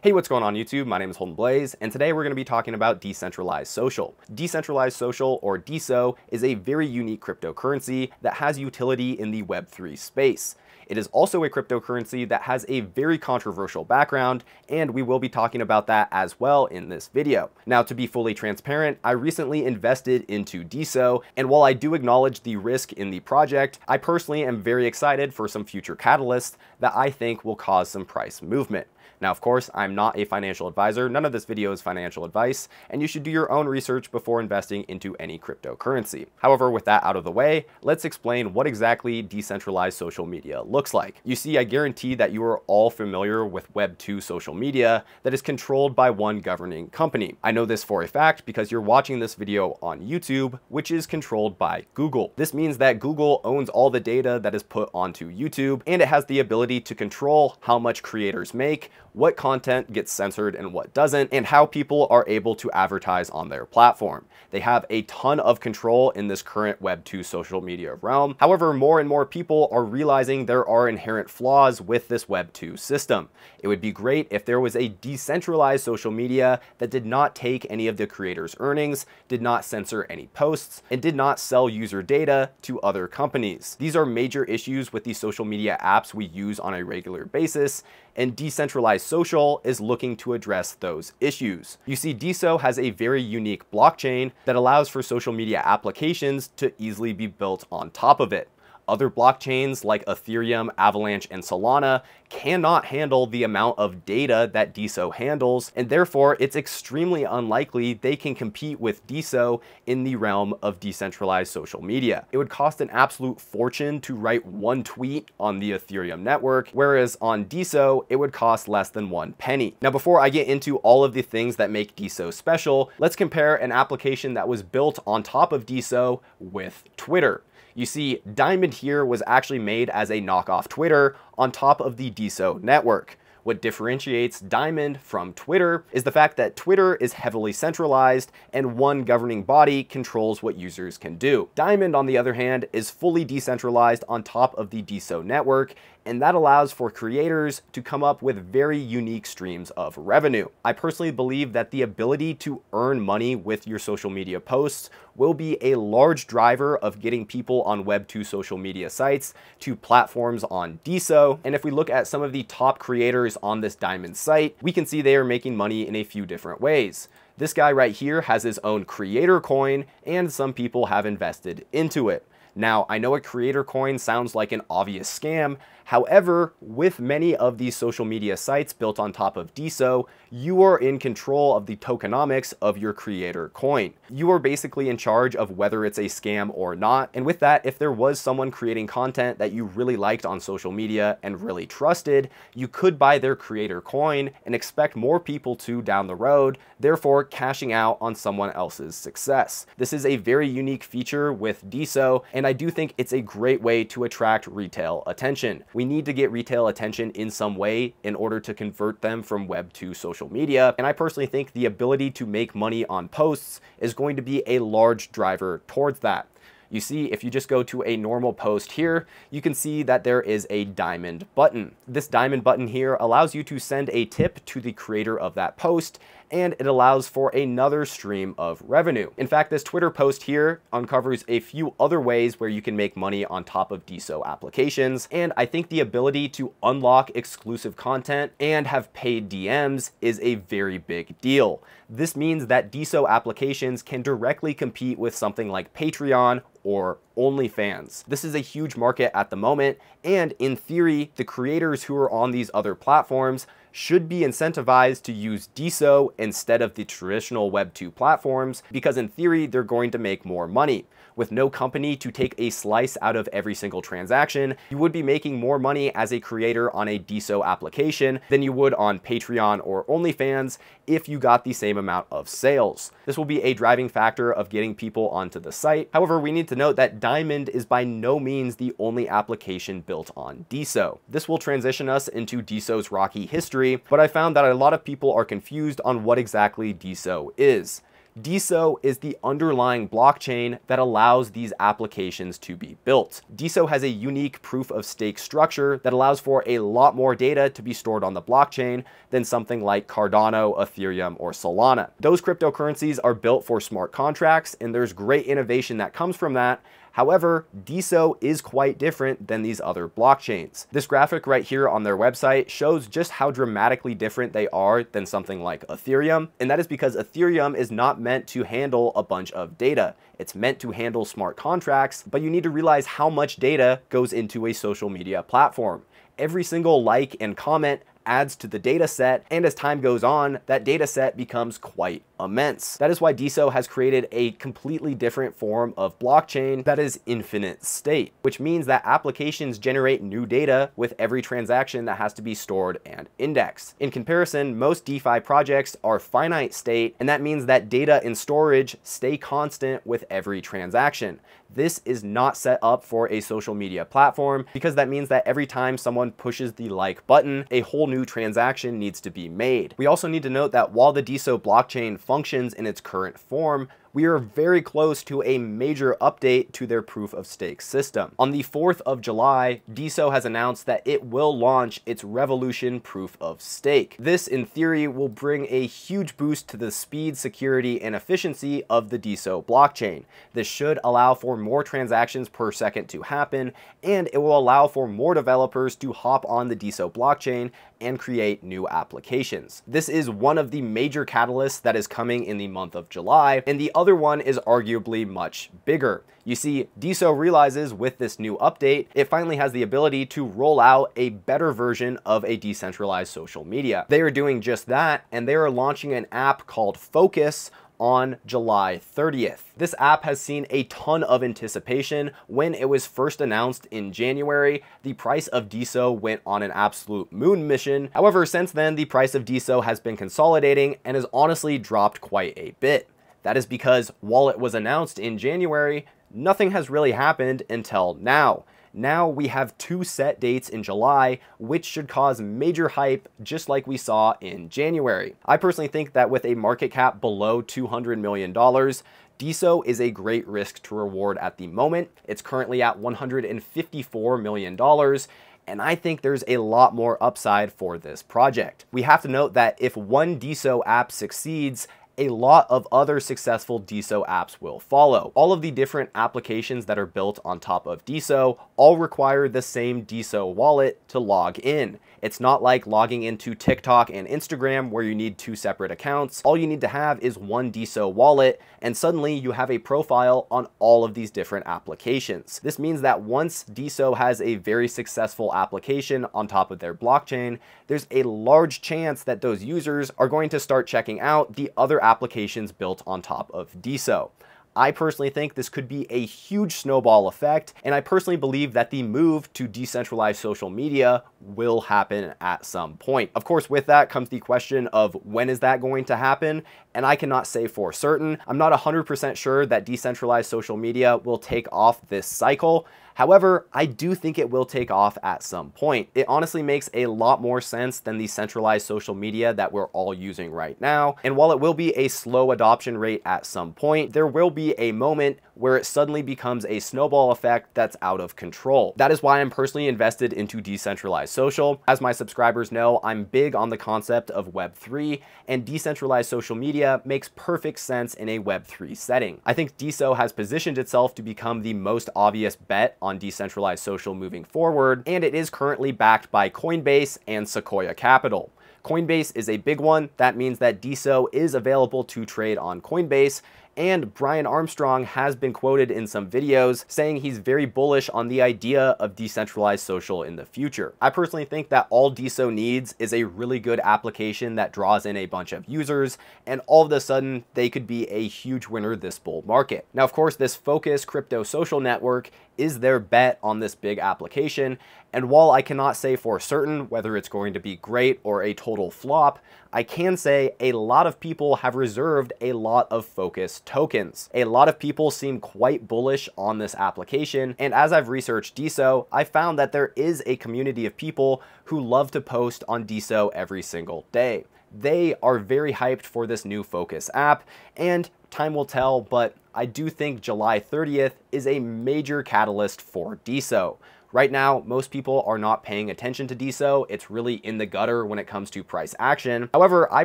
Hey, what's going on YouTube? My name is Holden Blaze, and today we're going to be talking about Decentralized Social. Decentralized Social, or DESO, is a very unique cryptocurrency that has utility in the Web3 space. It is also a cryptocurrency that has a very controversial background, and we will be talking about that as well in this video. Now, to be fully transparent, I recently invested into DESO, and while I do acknowledge the risk in the project, I personally am very excited for some future catalysts that I think will cause some price movement. Now, of course, I'm not a financial advisor. None of this video is financial advice, and you should do your own research before investing into any cryptocurrency. However, with that out of the way, let's explain what exactly decentralized social media looks like. You see, I guarantee that you are all familiar with Web2 social media that is controlled by one governing company. I know this for a fact because you're watching this video on YouTube, which is controlled by Google. This means that Google owns all the data that is put onto YouTube, and it has the ability to control how much creators make, what content gets censored and what doesn't, and how people are able to advertise on their platform. They have a ton of control in this current Web2 social media realm. However, more and more people are realizing there are inherent flaws with this Web2 system. It would be great if there was a decentralized social media that did not take any of the creators' earnings, did not censor any posts, and did not sell user data to other companies. These are major issues with the social media apps we use on a regular basis, and Decentralized Social is looking to address those issues. You see, DESO has a very unique blockchain that allows for social media applications to easily be built on top of it. Other blockchains like Ethereum, Avalanche, and Solana cannot handle the amount of data that DESO handles, and therefore it's extremely unlikely they can compete with DESO in the realm of decentralized social media. It would cost an absolute fortune to write one tweet on the Ethereum network, whereas on DESO, it would cost less than 1 penny. Now, before I get into all of the things that make DESO special, let's compare an application that was built on top of DESO with Twitter. You see, Diamond here was actually made as a knockoff Twitter on top of the DESO network. What differentiates Diamond from Twitter is the fact that Twitter is heavily centralized and one governing body controls what users can do. Diamond, on the other hand, is fully decentralized on top of the DESO network, and that allows for creators to come up with very unique streams of revenue. I personally believe that the ability to earn money with your social media posts will be a large driver of getting people on Web2 social media sites to platforms on DESO. And if we look at some of the top creators on this Diamond site, we can see they are making money in a few different ways. This guy right here has his own creator coin, and some people have invested into it. Now, I know a creator coin sounds like an obvious scam. However, with many of these social media sites built on top of DESO, you are in control of the tokenomics of your creator coin. You are basically in charge of whether it's a scam or not. And with that, if there was someone creating content that you really liked on social media and really trusted, you could buy their creator coin and expect more people to down the road, therefore cashing out on someone else's success. This is a very unique feature with DESO, and I do think it's a great way to attract retail attention. We need to get retail attention in some way in order to convert them from Web to social media. And I personally think the ability to make money on posts is going to be a large driver towards that. You see, if you just go to a normal post here, you can see that there is a diamond button. This diamond button here allows you to send a tip to the creator of that post, and it allows for another stream of revenue. In fact, this Twitter post here uncovers a few other ways where you can make money on top of DESO applications, and I think the ability to unlock exclusive content and have paid DMs is a very big deal. This means that DESO applications can directly compete with something like Patreon or OnlyFans. This is a huge market at the moment, and in theory, the creators who are on these other platforms should be incentivized to use DESO instead of the traditional Web2 platforms, because in theory, they're going to make more money. With no company to take a slice out of every single transaction, you would be making more money as a creator on a DESO application than you would on Patreon or OnlyFans if you got the same amount of sales. This will be a driving factor of getting people onto the site. However, we need to note that Diamond is by no means the only application built on DESO. This will transition us into DESO's rocky history, but I found that a lot of people are confused on what exactly DESO is. DESO is the underlying blockchain that allows these applications to be built. DESO has a unique proof of stake structure that allows for a lot more data to be stored on the blockchain than something like Cardano, Ethereum, or Solana. Those cryptocurrencies are built for smart contracts, and there's great innovation that comes from that. However, DESO is quite different than these other blockchains. This graphic right here on their website shows just how dramatically different they are than something like Ethereum, and that is because Ethereum is not meant to handle a bunch of data. It's meant to handle smart contracts, but you need to realize how much data goes into a social media platform. Every single like and comment adds to the data set, and as time goes on, that data set becomes quite immense. That is why DESO has created a completely different form of blockchain that is infinite state, which means that applications generate new data with every transaction that has to be stored and indexed. In comparison, most DeFi projects are finite state, and that means that data and storage stay constant with every transaction. This is not set up for a social media platform because that means that every time someone pushes the like button, a whole new transaction needs to be made. We also need to note that while the DESO blockchain functions in its current form, we are very close to a major update to their proof of stake system. On the 4th of July, DESO has announced that it will launch its Revolution proof of stake. This, in theory, will bring a huge boost to the speed, security, and efficiency of the DESO blockchain. This should allow for more transactions per second to happen, and it will allow for more developers to hop on the DESO blockchain and create new applications. This is one of the major catalysts that is coming in the month of July, and the other one is arguably much bigger. You see, DESO realizes with this new update, it finally has the ability to roll out a better version of a decentralized social media. They are doing just that, and they are launching an app called PONKE on July 30th. This app has seen a ton of anticipation. When it was first announced in January, the price of DESO went on an absolute moon mission. However, since then, the price of DESO has been consolidating and has honestly dropped quite a bit. That is because while it was announced in January, nothing has really happened until now. Now we have 2 set dates in July, which should cause major hype just like we saw in January. I personally think that with a market cap below $200 million, DESO is a great risk to reward at the moment. It's currently at $154 million. And I think there's a lot more upside for this project. We have to note that if one DESO app succeeds, a lot of other successful DESO apps will follow. All of the different applications that are built on top of DESO all require the same DESO wallet to log in. It's not like logging into TikTok and Instagram where you need 2 separate accounts. All you need to have is one DESO wallet, and suddenly you have a profile on all of these different applications. This means that once DESO has a very successful application on top of their blockchain, there's a large chance that those users are going to start checking out the other applications built on top of DESO. I personally think this could be a huge snowball effect, and I personally believe that the move to decentralized social media will happen at some point. Of course, with that comes the question of when is that going to happen, and I cannot say for certain. I'm not 100% sure that decentralized social media will take off this cycle. However, I do think it will take off at some point. It honestly makes a lot more sense than the centralized social media that we're all using right now. And while it will be a slow adoption rate at some point, there will be a moment where it suddenly becomes a snowball effect that's out of control. That is why I'm personally invested into decentralized social. As my subscribers know, I'm big on the concept of Web3, and decentralized social media makes perfect sense in a Web3 setting. I think DESO has positioned itself to become the most obvious bet on decentralized social moving forward, and it is currently backed by Coinbase and Sequoia Capital. Coinbase is a big one. That means that DESO is available to trade on Coinbase, and Brian Armstrong has been quoted in some videos saying he's very bullish on the idea of decentralized social in the future. I personally think that all DESO needs is a really good application that draws in a bunch of users, and all of a sudden they could be a huge winner this bull market. Now, of course, this Focus crypto social network is their bet on this big application, and while I cannot say for certain whether it's going to be great or a total flop, I can say a lot of people have reserved a lot of Focus tokens. A lot of people seem quite bullish on this application, and as I've researched DESO, I found that there is a community of people who love to post on DESO every single day. they are very hyped for this new Focus app, and time will tell, but I do think July 30th is a major catalyst for DESO. Right now, most people are not paying attention to DESO. It's really in the gutter when it comes to price action. However, I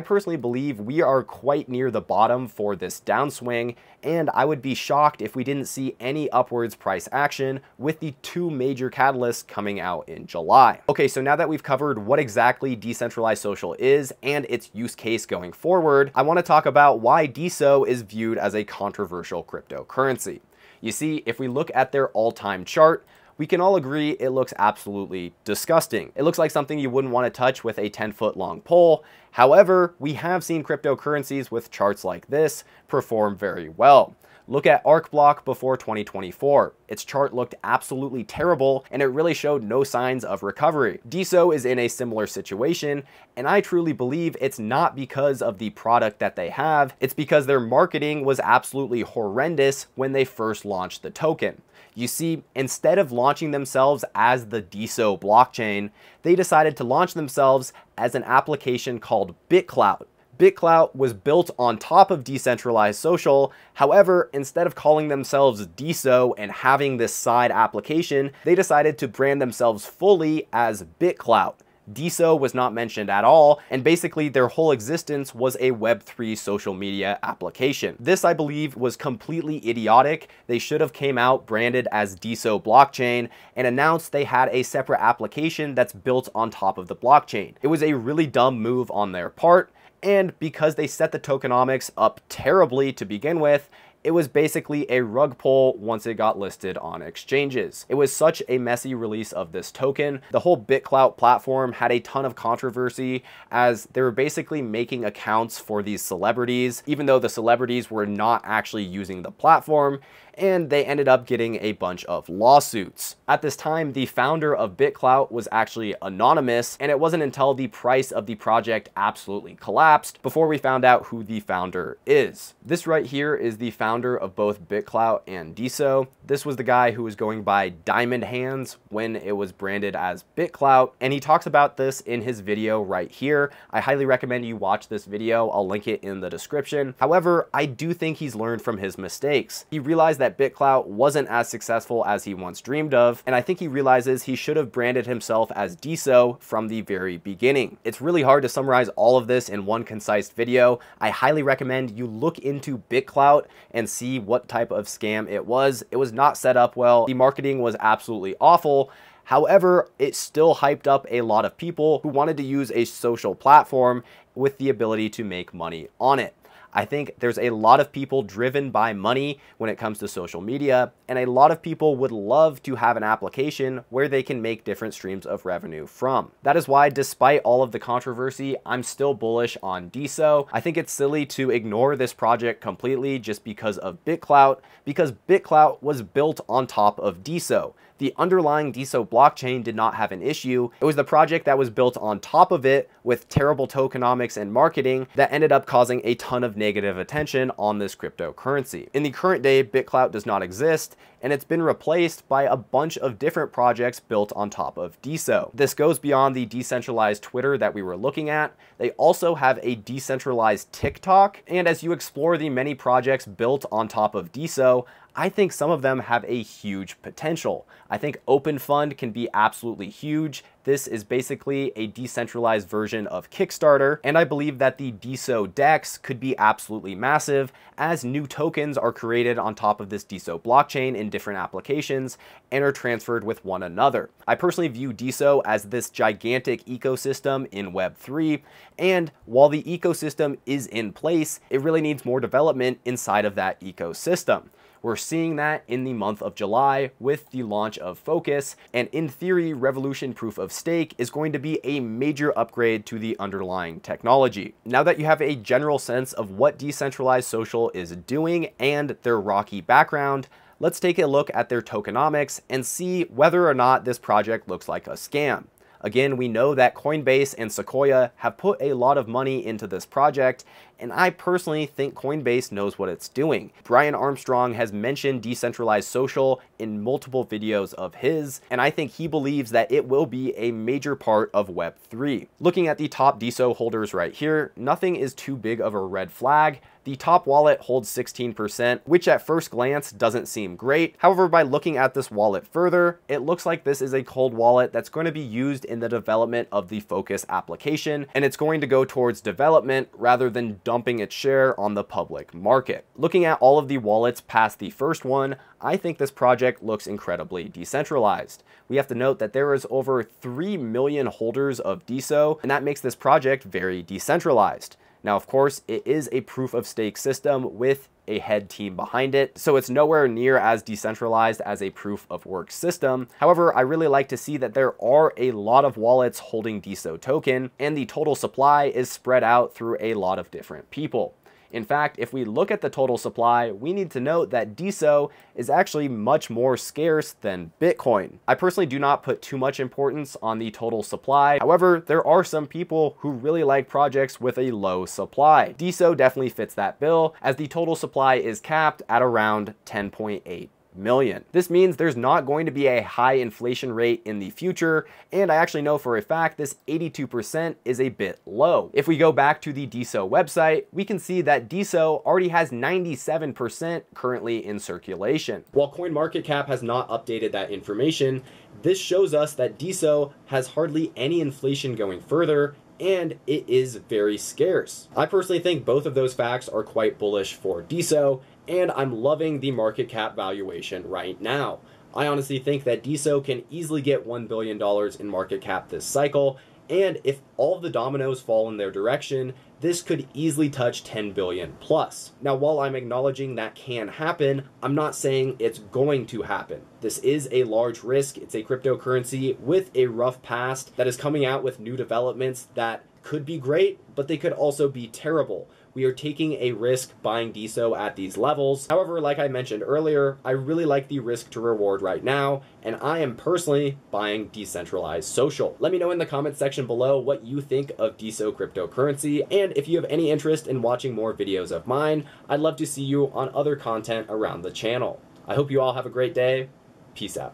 personally believe we are quite near the bottom for this downswing, and I would be shocked if we didn't see any upwards price action with the two major catalysts coming out in July. Okay, so now that we've covered what exactly decentralized social is and its use case going forward, I want to talk about why DESO is viewed as a controversial cryptocurrency. You see, if we look at their all-time chart, we can all agree it looks absolutely disgusting. It looks like something you wouldn't want to touch with a 10-foot long pole. However, we have seen cryptocurrencies with charts like this perform very well. Look at ArcBlock before 2024. Its chart looked absolutely terrible, and it really showed no signs of recovery. DESO is in a similar situation, and I truly believe it's not because of the product that they have, it's because their marketing was absolutely horrendous when they first launched the token. You see, instead of launching themselves as the DESO blockchain, they decided to launch themselves as an application called BitClout. BitClout was built on top of Decentralized Social. However, instead of calling themselves DESO and having this side application, they decided to brand themselves fully as BitClout. DESO was not mentioned at all, and basically their whole existence was a Web3 social media application. This, I believe, was completely idiotic. They should have came out branded as DESO blockchain and announced they had a separate application that's built on top of the blockchain. It was a really dumb move on their part, and because they set the tokenomics up terribly to begin with, it was basically a rug pull once it got listed on exchanges. It was such a messy release of this token. The whole BitClout platform had a ton of controversy as they were basically making accounts for these celebrities, even though the celebrities were not actually using the platform, and they ended up getting a bunch of lawsuits. At this time, the founder of BitClout was actually anonymous, and it wasn't until the price of the project absolutely collapsed before we found out who the founder is. This right here is the founder of both BitClout and DESO. This was the guy who was going by Diamond Hands when it was branded as BitClout, and he talks about this in his video right here. I highly recommend you watch this video. I'll link it in the description. However, I do think he's learned from his mistakes. He realized that BitClout wasn't as successful as he once dreamed of, and I think he realizes he should have branded himself as DESO from the very beginning. It's really hard to summarize all of this in one concise video. I highly recommend you look into BitClout and see what type of scam it was. It was not set up well. The marketing was absolutely awful. However, it still hyped up a lot of people who wanted to use a social platform with the ability to make money on it. I think there's a lot of people driven by money when it comes to social media, and a lot of people would love to have an application where they can make different streams of revenue from. That is why, despite all of the controversy, I'm still bullish on DESO. I think it's silly to ignore this project completely just because of BitClout, because BitClout was built on top of DESO. The underlying DESO blockchain did not have an issue. It was the project that was built on top of it with terrible tokenomics and marketing that ended up causing a ton of negative attention on this cryptocurrency. In the current day, BitClout does not exist, and it's been replaced by a bunch of different projects built on top of DESO. This goes beyond the decentralized Twitter that we were looking at. They also have a decentralized TikTok, and as you explore the many projects built on top of DESO, I think some of them have a huge potential. I think OpenFund can be absolutely huge. This is basically a decentralized version of Kickstarter, and I believe that the DESO DEX could be absolutely massive as new tokens are created on top of this DESO blockchain in different applications and are transferred with one another. I personally view DESO as this gigantic ecosystem in Web3, and while the ecosystem is in place, it really needs more development inside of that ecosystem. We're seeing that in the month of July with the launch of Focus, and in theory, Revolution Proof of Stake is going to be a major upgrade to the underlying technology. Now that you have a general sense of what Decentralized Social is doing and their rocky background, let's take a look at their tokenomics and see whether or not this project looks like a scam. Again, we know that Coinbase and Sequoia have put a lot of money into this project, and I personally think Coinbase knows what it's doing. Brian Armstrong has mentioned Decentralized Social in multiple videos of his, and I think he believes that it will be a major part of Web3. Looking at the top DESO holders right here, nothing is too big of a red flag. The top wallet holds 16%, which at first glance doesn't seem great. However, by looking at this wallet further, it looks like this is a cold wallet that's going to be used in the development of the Focus application, and it's going to go towards development rather than dumping its share on the public market. Looking at all of the wallets past the first one, I think this project looks incredibly decentralized. We have to note that there is over 3 million holders of DESO, and that makes this project very decentralized. Now, of course, it is a proof of stake system with a head team behind it, so it's nowhere near as decentralized as a proof of work system. However, I really like to see that there are a lot of wallets holding DESO token, and the total supply is spread out through a lot of different people. In fact, if we look at the total supply, we need to note that DESO is actually much more scarce than Bitcoin. I personally do not put too much importance on the total supply. However, there are some people who really like projects with a low supply. DESO definitely fits that bill, as the total supply is capped at around 10.8 million. This means there's not going to be a high inflation rate in the future, and I actually know for a fact this 82% is a bit low. If we go back to the DESO website, we can see that DESO already has 97% currently in circulation. While CoinMarketCap has not updated that information, this shows us that DESO has hardly any inflation going further, and it is very scarce. I personally think both of those facts are quite bullish for DESO, and I'm loving the market cap valuation right now. I honestly think that DESO can easily get $1 billion in market cap this cycle, and if all of the dominoes fall in their direction, this could easily touch 10 billion plus. Now, while I'm acknowledging that can happen, I'm not saying it's going to happen. This is a large risk. It's a cryptocurrency with a rough past that is coming out with new developments that could be great, but they could also be terrible. We are taking a risk buying DESO at these levels. However, like I mentioned earlier, I really like the risk to reward right now, and I am personally buying Decentralized Social. Let me know in the comments section below what you think of DESO cryptocurrency, and if you have any interest in watching more videos of mine, I'd love to see you on other content around the channel. I hope you all have a great day. Peace out.